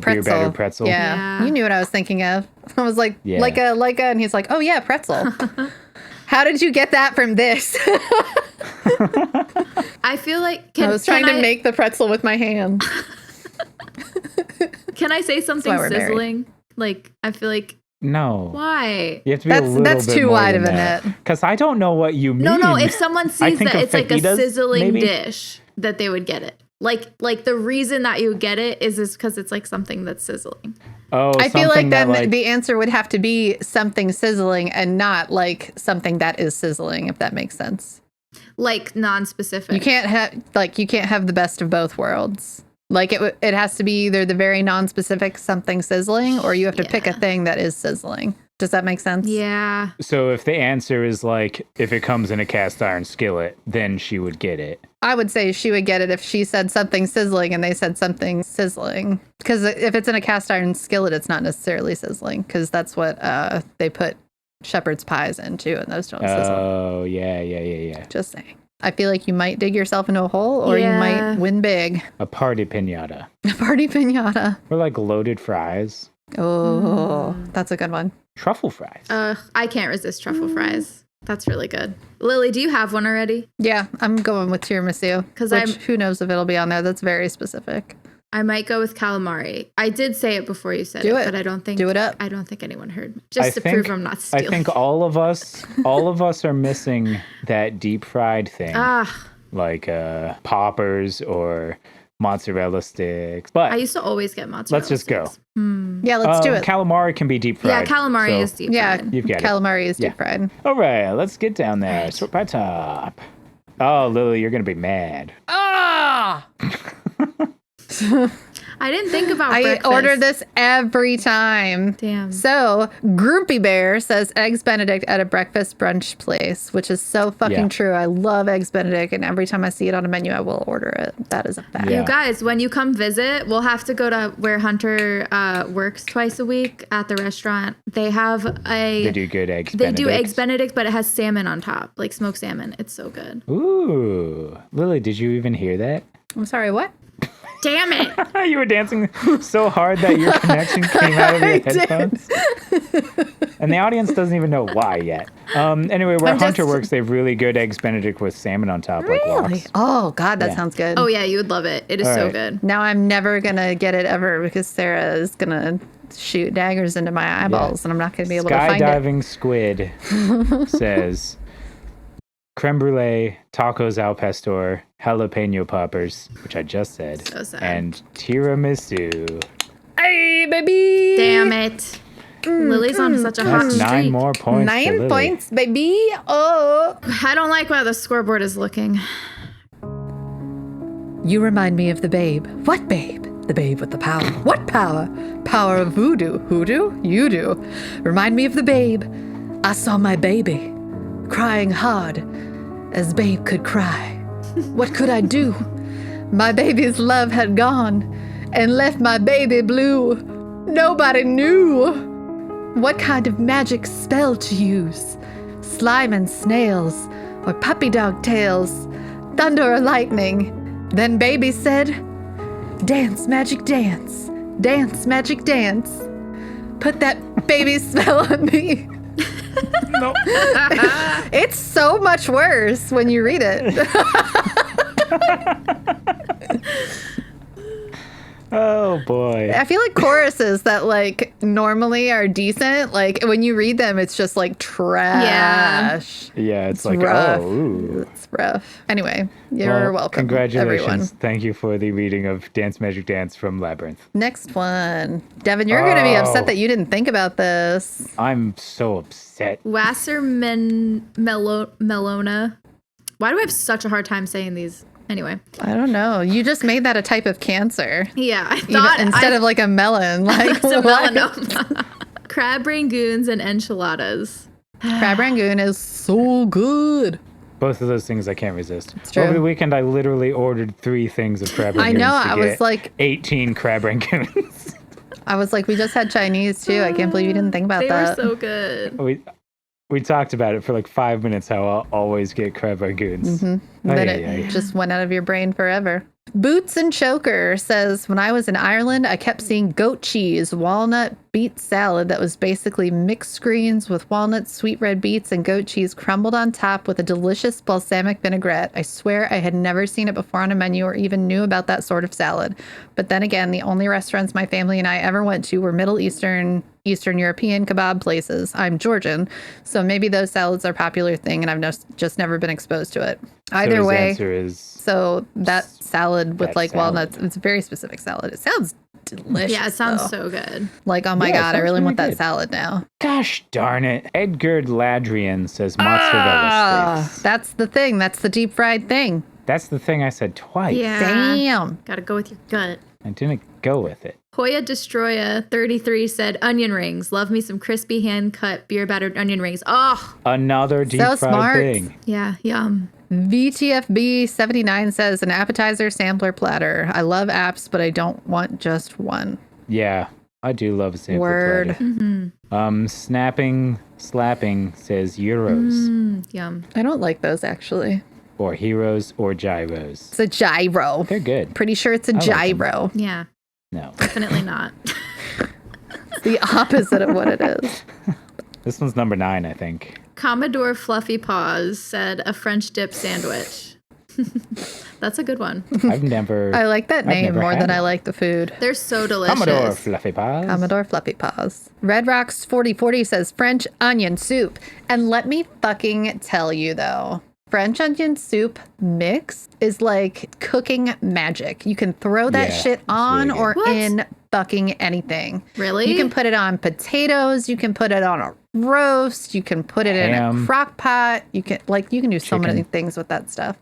Speaker 1: pretzel.
Speaker 2: Beer batter pretzel.
Speaker 1: Yeah. You knew what I was thinking of. I was like, like a, and he's like, oh yeah, pretzel. How did you get that from this?
Speaker 3: I feel like
Speaker 1: I was trying to make the pretzel with my hand.
Speaker 3: Can I say something sizzling? Like, I feel like
Speaker 2: No.
Speaker 3: why?
Speaker 2: You have to be a little
Speaker 1: that's
Speaker 2: bit
Speaker 1: too
Speaker 2: more
Speaker 1: wide
Speaker 2: than
Speaker 1: of a
Speaker 2: that.
Speaker 1: net.
Speaker 2: Because I don't know what you mean.
Speaker 3: No. If someone sees
Speaker 2: think
Speaker 3: that
Speaker 2: of
Speaker 3: it's like a
Speaker 2: fajitas,
Speaker 3: sizzling
Speaker 2: maybe?
Speaker 3: dish, that they would get it. Like the reason that you would get it is because it's like something that's sizzling.
Speaker 2: Oh,
Speaker 1: I feel like then
Speaker 2: that,
Speaker 1: the answer would have to be something sizzling and not like something that is sizzling, if that makes sense.
Speaker 3: Like non-specific.
Speaker 1: You can't have the best of both worlds. Like it has to be either the very non-specific something sizzling, or you have to pick a thing that is sizzling. Does that make sense?
Speaker 3: Yeah.
Speaker 2: So if the answer is like, if it comes in a cast iron skillet, then she would get it.
Speaker 1: I would say she would get it if she said something sizzling and they said something sizzling. Because if it's in a cast iron skillet, it's not necessarily sizzling, because that's what they put shepherd's pies into, and those don't sizzle.
Speaker 2: Oh, yeah.
Speaker 1: Just saying. I feel like you might dig yourself into a hole, or you might win big.
Speaker 2: A party piñata.
Speaker 1: A party piñata.
Speaker 2: Or like loaded fries.
Speaker 1: Oh, that's a good one.
Speaker 2: Truffle fries.
Speaker 3: I can't resist truffle fries. That's really good. Lily, do you have one already?
Speaker 1: Yeah, I'm going with tiramisu. Which who knows if it'll be on there. That's very specific.
Speaker 3: I might go with calamari. I did say it before you said but I don't think
Speaker 1: do it up.
Speaker 3: I don't think anyone heard me. Just to prove I'm not stealing.
Speaker 2: I think all of us are missing that deep fried thing. Like poppers or mozzarella sticks. But
Speaker 3: I used to always get mozzarella
Speaker 2: Let's just
Speaker 3: sticks.
Speaker 1: go. Yeah, let's do it.
Speaker 2: Calamari can be deep fried.
Speaker 3: Yeah, calamari is deep fried.
Speaker 1: Yeah,
Speaker 2: you've got
Speaker 1: calamari is deep fried.
Speaker 2: All right, let's get down there. Sort by top. Oh, Lily, you're going to be mad.
Speaker 3: I didn't think about breakfast.
Speaker 1: I order this every time.
Speaker 3: Damn.
Speaker 1: So, Groupie Bear says Eggs Benedict at a breakfast brunch place, which is so fucking true. I love Eggs Benedict, and every time I see it on a menu, I will order it. That is a fact.
Speaker 3: You guys, when you come visit, we'll have to go to where Hunter works twice a week at the restaurant. They
Speaker 2: do good Eggs Benedict. They do
Speaker 3: Eggs Benedict, but it has salmon on top, like smoked salmon. It's so good.
Speaker 2: Ooh. Lily, did you even hear that?
Speaker 1: I'm sorry, what?
Speaker 3: Damn it.
Speaker 2: You were dancing so hard that your connection came out of your headphones. And the audience doesn't even know why yet. Anyway, where Hunter works, they have really good Eggs Benedict with salmon on top.
Speaker 1: Really?
Speaker 2: Like lox.
Speaker 1: Oh, God, that sounds good.
Speaker 3: Oh, yeah, you would love it. It is so good.
Speaker 1: Now I'm never going to get it ever because Sarah is going to shoot daggers into my eyeballs and I'm not going to be able to find it.
Speaker 2: Skydiving Squid says... Creme brulee, tacos al pastor, jalapeno poppers, which I just said, and tiramisu.
Speaker 1: Hey, baby!
Speaker 3: Damn it. Lily's on such a hot streak.
Speaker 2: 9 more points.
Speaker 1: 9 points, baby. Oh.
Speaker 3: I don't like how the scoreboard is looking.
Speaker 1: You remind me of the babe. What babe? The babe with the power. What power? Power of voodoo. Hoodoo? You do. Remind me of the babe. I saw my baby crying hard as babe could cry. What could I do? My baby's love had gone and left my baby blue. Nobody knew what kind of magic spell to use. Slime and snails or puppy dog tails, thunder or lightning. Then baby said, dance, magic dance, dance, magic dance. Put that baby spell on me.
Speaker 2: No.
Speaker 1: It's so much worse when you read it.
Speaker 2: Oh boy.
Speaker 1: I feel like choruses that like normally are decent, like when you read them, it's just like trash.
Speaker 2: Yeah, it's like
Speaker 1: rough.
Speaker 2: Oh, ooh.
Speaker 1: It's rough. Anyway, you're welcome.
Speaker 2: Congratulations.
Speaker 1: Everyone.
Speaker 2: Thank you for the reading of Dance Magic Dance from Labyrinth.
Speaker 1: Next one. Devin, you're going to be upset that you didn't think about this.
Speaker 2: I'm so upset.
Speaker 3: Melona. Why do I have such a hard time saying these? Anyway.
Speaker 1: I don't know. You just made that a type of cancer.
Speaker 3: Yeah. I thought
Speaker 1: instead of like a melon. Like
Speaker 3: it's a melanoma. Crab rangoons and enchiladas.
Speaker 1: Crab rangoon is so good.
Speaker 2: Both of those things I can't resist.
Speaker 1: It's true.
Speaker 2: Over the weekend, I literally ordered 3 things of crab rangoons.
Speaker 1: I know. I was like
Speaker 2: 18 crab rangoons.
Speaker 1: I was like, we just had Chinese too. I can't believe you didn't think about that.
Speaker 3: They were so good.
Speaker 2: We talked about it for like 5 minutes, how I'll always get crab rangoons.
Speaker 1: Mm-hmm. Then it just went out of your brain forever. Boots and Choker says, when I was in Ireland, I kept seeing goat cheese, walnut, beet salad that was basically mixed greens with walnuts, sweet red beets, and goat cheese crumbled on top with a delicious balsamic vinaigrette. I swear I had never seen it before on a menu or even knew about that sort of salad. But then again, the only restaurants my family and I ever went to were Middle Eastern European kebab places. I'm Georgian, so maybe those salads are a popular thing, and I've just never been exposed to it. Either
Speaker 2: so
Speaker 1: way,
Speaker 2: answer is
Speaker 1: so that salad with like walnuts, it's a very specific salad. It sounds delicious.
Speaker 3: Yeah, it sounds so good.
Speaker 1: Like, oh my God, I really want that salad now.
Speaker 2: Gosh darn it. Edgar Ladrian says mozzarella sticks.
Speaker 1: That's the thing. That's the deep fried thing.
Speaker 2: That's the thing I said twice.
Speaker 3: Yeah.
Speaker 1: Damn.
Speaker 3: Gotta go with your gut.
Speaker 2: I didn't go with it.
Speaker 3: Hoya Destroya 33 said onion rings. Love me some crispy hand-cut beer battered onion rings. Oh,
Speaker 2: Another deep
Speaker 1: So
Speaker 2: fried
Speaker 1: smart.
Speaker 2: thing.
Speaker 3: yeah, yum.
Speaker 1: VTFB 79 says an appetizer sampler platter. I love apps, but I don't want just one.
Speaker 2: Yeah, I do love a sample
Speaker 1: Word.
Speaker 2: platter. Snapping Slapping says euros
Speaker 3: Yum.
Speaker 1: I don't like those actually.
Speaker 2: or heroes or gyros.
Speaker 1: It's a gyro.
Speaker 2: They're good.
Speaker 1: Pretty sure it's a
Speaker 2: like 'em.
Speaker 1: gyro.
Speaker 3: Yeah,
Speaker 2: No.
Speaker 3: definitely not.
Speaker 1: It's the opposite of what it is.
Speaker 2: This one's number 9, I think.
Speaker 3: Commodore Fluffy Paws said a French dip sandwich. That's a good one.
Speaker 2: I've never.
Speaker 1: I like that
Speaker 2: I've
Speaker 1: name
Speaker 2: never
Speaker 1: more
Speaker 2: had
Speaker 1: than I
Speaker 2: it.
Speaker 1: like the food.
Speaker 3: They're so delicious.
Speaker 2: Commodore Fluffy Paws.
Speaker 1: Commodore Fluffy Paws. Red Rocks 4040 says French onion soup. And let me fucking tell you though, French onion soup mix is like cooking magic. You can throw that
Speaker 2: Yeah,
Speaker 1: shit
Speaker 2: it's
Speaker 1: on
Speaker 2: really
Speaker 1: or
Speaker 3: good. What?
Speaker 1: in fucking anything.
Speaker 3: Really?
Speaker 1: You can put it on potatoes. You can put it on a roast. You can put it in
Speaker 2: Ham.
Speaker 1: a crock pot. You can do so many
Speaker 2: Chicken.
Speaker 1: things with that stuff.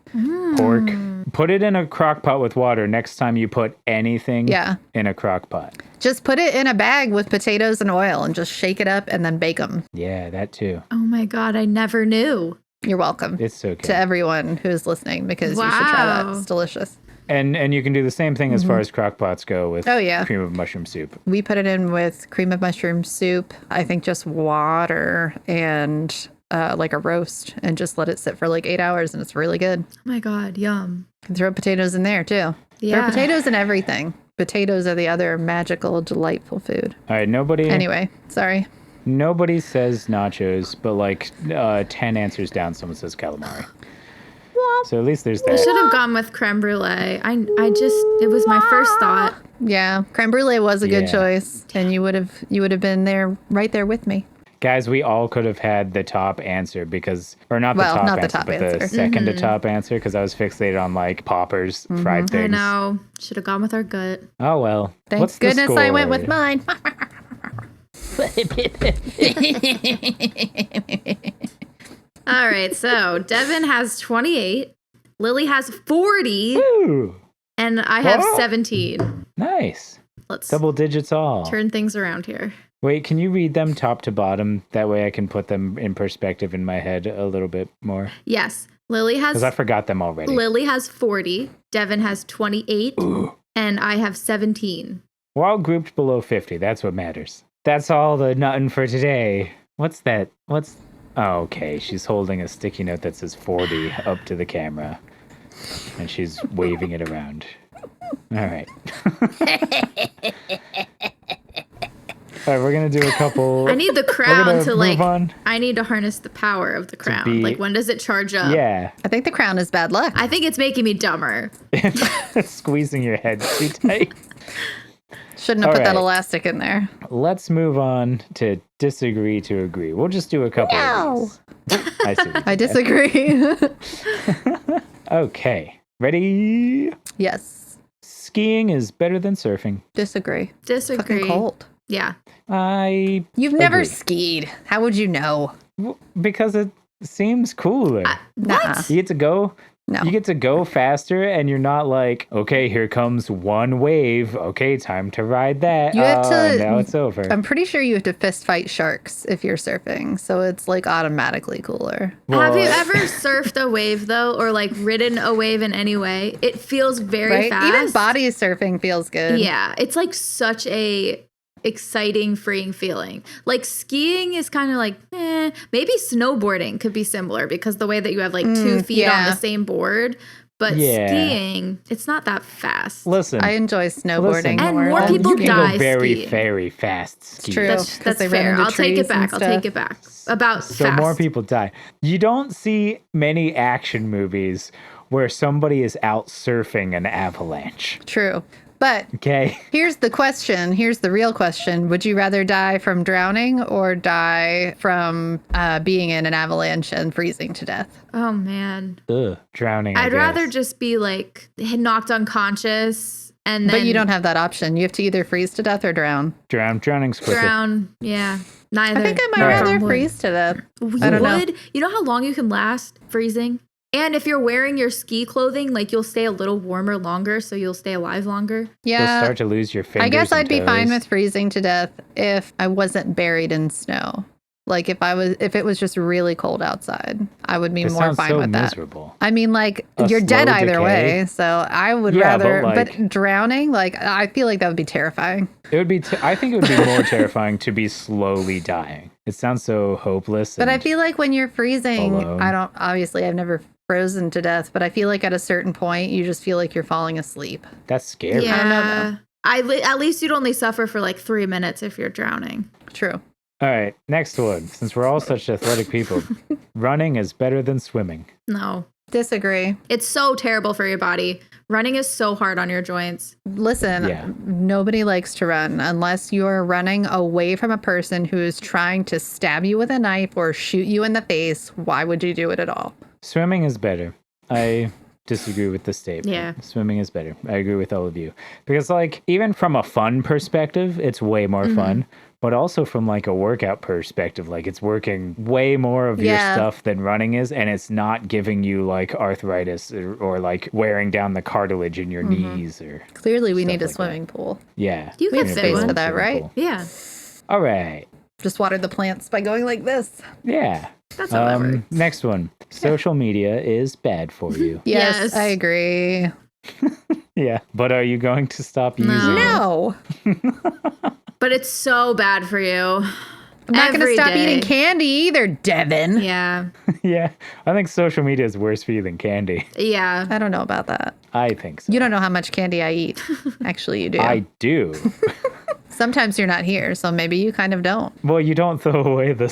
Speaker 2: Pork. Put it in a crock pot with water next time you put anything
Speaker 1: Yeah.
Speaker 2: in a crock pot.
Speaker 1: Just put it in a bag with potatoes and oil and just shake it up and then bake them.
Speaker 2: Yeah, that too.
Speaker 3: Oh my God, I never knew.
Speaker 1: You're welcome.
Speaker 2: It's so good.
Speaker 1: To everyone who's listening because you should try that.
Speaker 3: Wow.
Speaker 1: It's delicious.
Speaker 2: And you can do the same thing as far as crock pots go with
Speaker 1: Oh, yeah.
Speaker 2: cream of mushroom soup.
Speaker 1: We put it in with cream of mushroom soup. I think just water and like a roast and just let it sit for like 8 hours and it's really good.
Speaker 3: Oh my God, yum.
Speaker 1: You can throw potatoes in there too. There
Speaker 3: Yeah.
Speaker 1: are potatoes in everything. Potatoes are the other magical, delightful food.
Speaker 2: All right, nobody
Speaker 1: Anyway, sorry.
Speaker 2: nobody says nachos, but like 10 answers down, someone says calamari. So at least there's
Speaker 3: I
Speaker 2: that.
Speaker 3: should have gone with creme brulee. It was my first thought.
Speaker 1: Yeah, creme brulee was a good
Speaker 2: Yeah.
Speaker 1: choice, and you would have been there right there with me.
Speaker 2: Guys, we all could have had the top answer because, or not the
Speaker 1: Well,
Speaker 2: top
Speaker 1: not the
Speaker 2: answer,
Speaker 1: top
Speaker 2: but the
Speaker 1: answer.
Speaker 2: second to top answer because I was fixated on like poppers, fried
Speaker 3: I
Speaker 2: things.
Speaker 3: know. Should have gone with our gut.
Speaker 2: Oh well.
Speaker 1: Thank
Speaker 2: What's the
Speaker 1: goodness I went
Speaker 2: score?
Speaker 1: with mine.
Speaker 3: All right, so Devin has 28, Lily has 40,
Speaker 2: Ooh,
Speaker 3: and I have
Speaker 2: Whoa.
Speaker 3: 17.
Speaker 2: nice.
Speaker 3: Let's
Speaker 2: Double digits all.
Speaker 3: turn things around here.
Speaker 2: Wait, can you read them top to bottom? That way I can put them in perspective in my head a little bit more.
Speaker 3: Yes, Lily
Speaker 2: Because I
Speaker 3: has
Speaker 2: forgot them already.
Speaker 3: 40, Devin has 28, and I have 17.
Speaker 2: We're all grouped below 50. That's what matters. That's all the nuttin' for today. What's that? Oh, okay. She's holding a sticky note that says 40 up to the camera. And she's waving it around. All right. All right, we're going to do a couple.
Speaker 3: I need the
Speaker 2: We're
Speaker 3: crown
Speaker 2: gonna
Speaker 3: to like.
Speaker 2: move on.
Speaker 3: I need to harness the power of the crown.
Speaker 2: be-
Speaker 3: Like, when does it charge up?
Speaker 2: Yeah.
Speaker 1: I think the crown is bad luck.
Speaker 3: I think it's making me dumber.
Speaker 2: Squeezing your head too tight.
Speaker 1: Shouldn't have
Speaker 2: All
Speaker 1: put that
Speaker 2: right.
Speaker 1: elastic in there.
Speaker 2: Let's move on to disagree to agree. We'll just do a couple of these. I see. what
Speaker 1: I
Speaker 2: you did.
Speaker 1: disagree.
Speaker 2: Okay. Ready?
Speaker 1: Yes.
Speaker 2: Skiing is better than surfing.
Speaker 1: Disagree.
Speaker 3: Disagree.
Speaker 1: Fucking cold.
Speaker 3: Yeah.
Speaker 1: You've never
Speaker 2: Agree.
Speaker 1: skied. How would you know?
Speaker 2: Because it seems cooler.
Speaker 1: Nah.
Speaker 2: You get to go.
Speaker 1: No.
Speaker 2: You get to go faster, and you're not like, okay, here comes one wave. Okay, time to ride that.
Speaker 1: You have
Speaker 2: and
Speaker 1: to-
Speaker 2: now it's over.
Speaker 1: I'm pretty sure you have to fist fight sharks if you're surfing, so it's like automatically cooler.
Speaker 3: Have you
Speaker 2: Well,
Speaker 3: ever surfed a wave though, or like ridden a wave in any way? It feels very
Speaker 1: Right?
Speaker 3: fast.
Speaker 1: Even body surfing feels good.
Speaker 3: Yeah, it's like such a exciting, freeing feeling. Like skiing is kind of like, maybe snowboarding could be similar because the way that you have like 2 feet on
Speaker 1: yeah.
Speaker 3: the same board. But
Speaker 2: Yeah.
Speaker 3: skiing, it's not that fast.
Speaker 2: Listen.
Speaker 1: I enjoy snowboarding
Speaker 2: Listen.
Speaker 3: And
Speaker 1: more.
Speaker 3: more
Speaker 1: than
Speaker 3: people
Speaker 2: you can
Speaker 3: die
Speaker 2: go very,
Speaker 3: skiing.
Speaker 2: very fast skiing.
Speaker 1: true.
Speaker 3: That's
Speaker 1: 'cause they run
Speaker 3: fair.
Speaker 1: into
Speaker 3: I'll take
Speaker 1: trees
Speaker 3: it back.
Speaker 1: and
Speaker 3: I'll take
Speaker 1: stuff.
Speaker 3: it back. About
Speaker 2: So
Speaker 3: fast.
Speaker 2: more people die. You don't see many action movies where somebody is out surfing an avalanche.
Speaker 1: True. But
Speaker 2: Okay.
Speaker 1: here's the question. Here's the real question. Would you rather die from drowning or die from being in an avalanche and freezing to death?
Speaker 3: Oh man.
Speaker 2: Ugh, drowning. I
Speaker 3: I'd rather
Speaker 2: guess.
Speaker 3: just be like knocked unconscious and then
Speaker 1: But you don't have that option. You have to either freeze to death or drown.
Speaker 2: Drowning's quicker.
Speaker 3: drown. Yeah. Neither.
Speaker 1: I think I might
Speaker 2: All right.
Speaker 1: rather
Speaker 3: Would.
Speaker 1: freeze to death.
Speaker 3: You
Speaker 1: I don't know.
Speaker 3: would? You know how long you can last freezing? And if you're wearing your ski clothing, like you'll stay a little warmer longer, so you'll stay alive longer.
Speaker 1: Yeah.
Speaker 2: You'll start to lose your fingers.
Speaker 1: I guess I'd be
Speaker 2: toes.
Speaker 1: fine with freezing to death if I wasn't buried in snow. Like if it was just really cold outside, I would be more fine with that.
Speaker 2: Miserable.
Speaker 1: I mean, like you're dead either way, so I would rather. But drowning, like I feel like that would be terrifying.
Speaker 2: It would be. I think it would be more terrifying to be slowly dying. It sounds so hopeless.
Speaker 1: But I feel like when you're freezing,
Speaker 2: alone.
Speaker 1: Obviously, I've never frozen to death, but I feel like at a certain point, you just feel like you're falling asleep.
Speaker 2: That's scary.
Speaker 3: Yeah.
Speaker 1: I don't know, though.
Speaker 3: At least you'd only suffer for like 3 minutes if you're drowning.
Speaker 1: True.
Speaker 2: All right, next one. Since we're all such athletic people, running is better than swimming.
Speaker 3: No.
Speaker 1: Disagree.
Speaker 3: It's so terrible for your body. Running is so hard on your joints.
Speaker 1: Listen, nobody likes to run unless you're running away from a person who is trying to stab you with a knife or shoot you in the face. Why would you do it at all?
Speaker 2: Swimming is better. I disagree with the statement.
Speaker 3: Yeah.
Speaker 2: Swimming is better. I agree with all of you. Because, like, even from a fun perspective, it's way more fun. But also from, like, a workout perspective, like, it's working way more of your stuff than running is. And it's not giving you, like, arthritis or like, wearing down the cartilage in your knees. Or
Speaker 1: Clearly, we need a
Speaker 2: like
Speaker 1: swimming pool.
Speaker 2: Yeah.
Speaker 3: You can
Speaker 1: space
Speaker 3: fit
Speaker 1: for that, right?
Speaker 2: Pool.
Speaker 3: Yeah.
Speaker 2: All right.
Speaker 1: Just water the plants by going like this.
Speaker 2: Yeah.
Speaker 3: That's how that works.
Speaker 2: Next one. Social media is bad for you.
Speaker 1: Yes, I agree.
Speaker 2: Yeah. But are you going to stop using it?
Speaker 1: No.
Speaker 3: But it's so bad for you.
Speaker 1: I'm not going to stop eating candy either, Devin.
Speaker 3: Yeah.
Speaker 2: Yeah. I think social media is worse for you than candy.
Speaker 3: Yeah.
Speaker 1: I don't know about that.
Speaker 2: I think so.
Speaker 1: You don't know how much candy I eat. Actually, you do.
Speaker 2: I do.
Speaker 1: Sometimes you're not here, so maybe you kind of don't.
Speaker 2: Well, you don't throw away the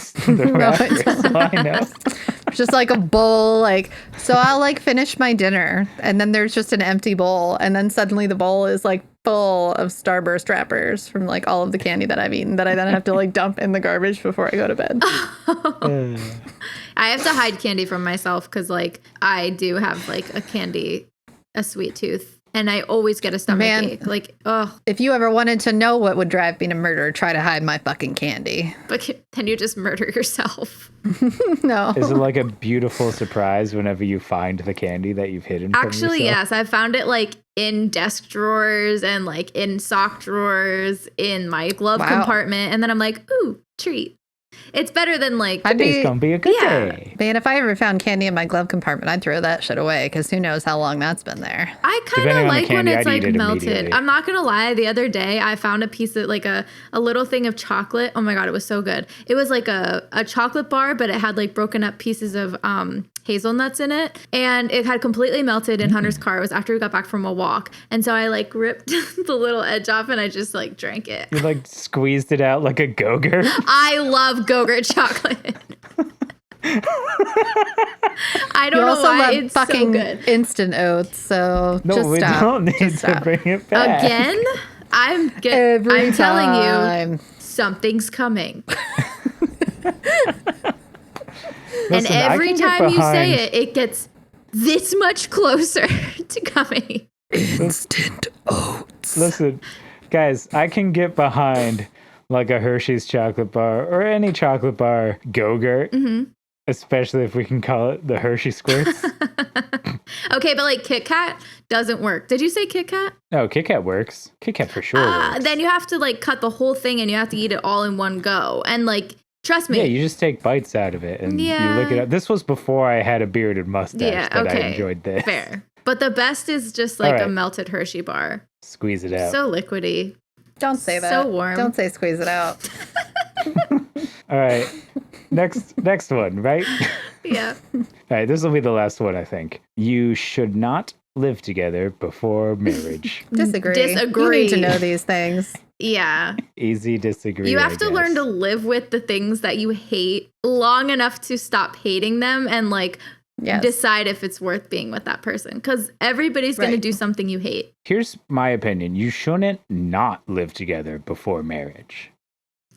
Speaker 2: wrappers, so I know.
Speaker 1: Just like a bowl, like, so I'll like finish my dinner and then there's just an empty bowl. And then suddenly the bowl is like full of Starburst wrappers from like all of the candy that I've eaten that I then have to like dump in the garbage before I go to bed.
Speaker 3: I have to hide candy from myself because like I do have like a sweet tooth. And I always get a stomach ache. Like, oh.
Speaker 1: If you ever wanted to know what would drive me to murder, try to hide my fucking candy.
Speaker 3: But then you just murder yourself.
Speaker 1: No.
Speaker 2: Is it like a beautiful surprise whenever you find the candy that you've hidden from yourself?
Speaker 3: Actually, yes. I found it like in desk drawers and like in sock drawers, in my glove compartment. And then I'm like, ooh, treat. It's better than like...
Speaker 2: Today's gonna be a good day.
Speaker 1: Man, if I ever found candy in my glove compartment, I'd throw that shit away because who knows how long that's been there.
Speaker 3: I kind of like when it's like melted.
Speaker 2: Immediately.
Speaker 3: I'm not going to lie. The other day, I found a piece of like a little thing of chocolate. Oh my God, it was so good. It was like a chocolate bar, but it had like broken up pieces of hazelnuts in it. And it had completely melted in Hunter's car. It was after we got back from a walk. And so I like ripped the little edge off and I just like drank it.
Speaker 2: You like squeezed it out like a GoGurt?
Speaker 3: I love GoGurt chocolate. I don't know why it's
Speaker 1: fucking
Speaker 3: so good.
Speaker 1: Instant Oats, so
Speaker 2: No,
Speaker 1: just
Speaker 2: we
Speaker 1: stop.
Speaker 2: don't need to bring it back.
Speaker 3: Again? I'm telling you, something's coming. And every time you say it, it gets this much closer to coming.
Speaker 1: Instant Oats.
Speaker 2: Listen, guys, I can get behind like a Hershey's chocolate bar or any chocolate bar GoGurt, especially if we can call it the Hershey Squirts.
Speaker 3: Okay, but like Kit Kat doesn't work. Did you say Kit Kat?
Speaker 2: No, Kit Kat works. Kit Kat for sure works.
Speaker 3: Then you have to like cut the whole thing and you have to eat it all in one go. And like, trust me.
Speaker 2: Yeah, you just take bites out of it and you look it up. This was before I had a bearded mustache, but I enjoyed this.
Speaker 3: Fair. But the best is just like a melted Hershey bar.
Speaker 2: Squeeze it out.
Speaker 3: So liquidy.
Speaker 1: Don't say that.
Speaker 3: So warm.
Speaker 1: Don't say squeeze it out.
Speaker 2: All right. Next one, right?
Speaker 3: Yeah.
Speaker 2: All right, this will be the last one, I think. You should not live together before marriage.
Speaker 1: Disagree. You need to know these things.
Speaker 3: Yeah.
Speaker 2: Easy disagree.
Speaker 3: You have to learn to live with the things that you hate long enough to stop hating them and like decide if it's worth being with that person. Because everybody's going to do something you hate.
Speaker 2: Here's my opinion. You shouldn't not live together before marriage.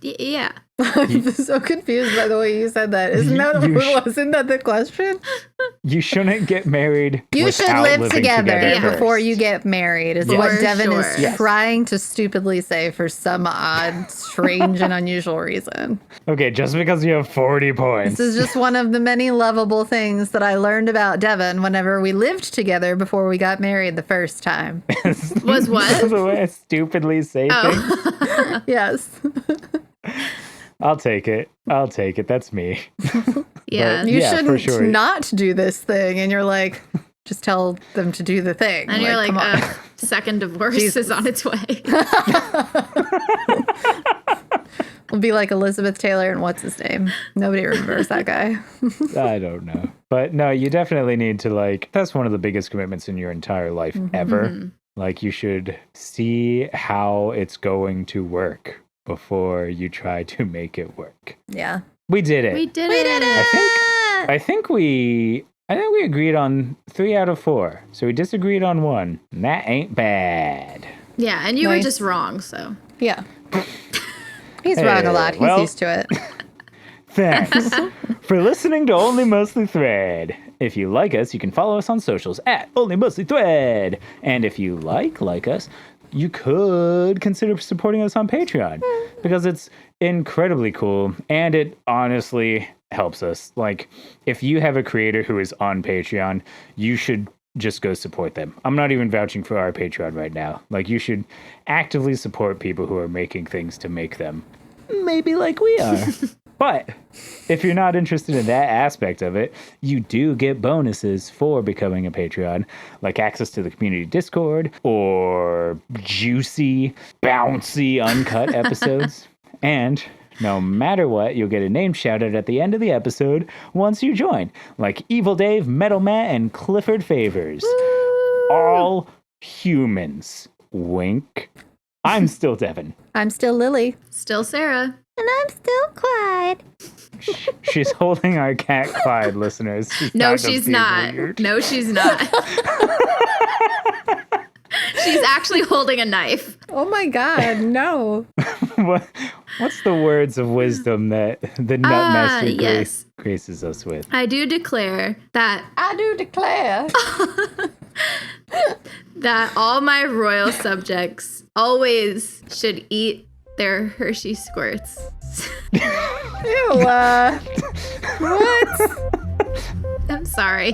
Speaker 3: Yeah.
Speaker 1: I'm so confused by the way you said that. Wasn't that the question?
Speaker 2: You shouldn't get married.
Speaker 1: You should live together before you get married, is what Devin is trying to stupidly say for some odd, strange, and unusual reason.
Speaker 2: Okay, just because you have 40 points.
Speaker 1: This is just one of the many lovable things that I learned about Devin whenever we lived together before we got married the first time.
Speaker 3: Was what?
Speaker 2: The way I stupidly say things.
Speaker 1: Yes.
Speaker 2: I'll take it. That's me.
Speaker 3: Yeah.
Speaker 1: You shouldn't not do this thing. And you're like, just tell them to do the thing.
Speaker 3: And you're like, second divorce is on its way.
Speaker 1: We'll be like Elizabeth Taylor and what's his name? Nobody remembers that guy.
Speaker 2: I don't know. But no, you definitely need to that's one of the biggest commitments in your entire life ever. Mm-hmm. Like you should see how it's going to work before you try to make it work.
Speaker 1: Yeah.
Speaker 2: We did it.
Speaker 3: We did it.
Speaker 2: I think we agreed on 3 out of 4. So we disagreed on 1. And that ain't bad.
Speaker 3: Yeah, and you were just wrong, so.
Speaker 1: Yeah. He's wrong a lot. He's used to it.
Speaker 2: Thanks for listening to Only Mostly Thread. If you like us, you can follow us on socials at Only Mostly Thread. And if you like us, you could consider supporting us on Patreon because it's incredibly cool and it honestly helps us. Like, if you have a creator who is on Patreon, you should just go support them. I'm not even vouching for our Patreon right now. Like, you should actively support people who are making things to make them. Maybe like we are. But if you're not interested in that aspect of it, you do get bonuses for becoming a Patreon, like access to the community Discord or juicy, bouncy, uncut episodes. And no matter what, you'll get a name shouted at the end of the episode once you join, like Evil Dave, Metal Matt, and Clifford Favors. Woo! All humans. Wink. I'm still Devin.
Speaker 1: I'm still Lily.
Speaker 3: Still Sarah.
Speaker 1: And I'm still Clyde.
Speaker 2: She's holding our cat Clyde, listeners.
Speaker 3: No, she's not. No, she's not. She's actually holding a knife.
Speaker 1: Oh my God, no.
Speaker 2: What's the words of wisdom that the Nutmaster graces us with?
Speaker 3: I do declare that that all my royal subjects always should eat their Hershey squirts.
Speaker 1: Ew, what?
Speaker 3: I'm sorry.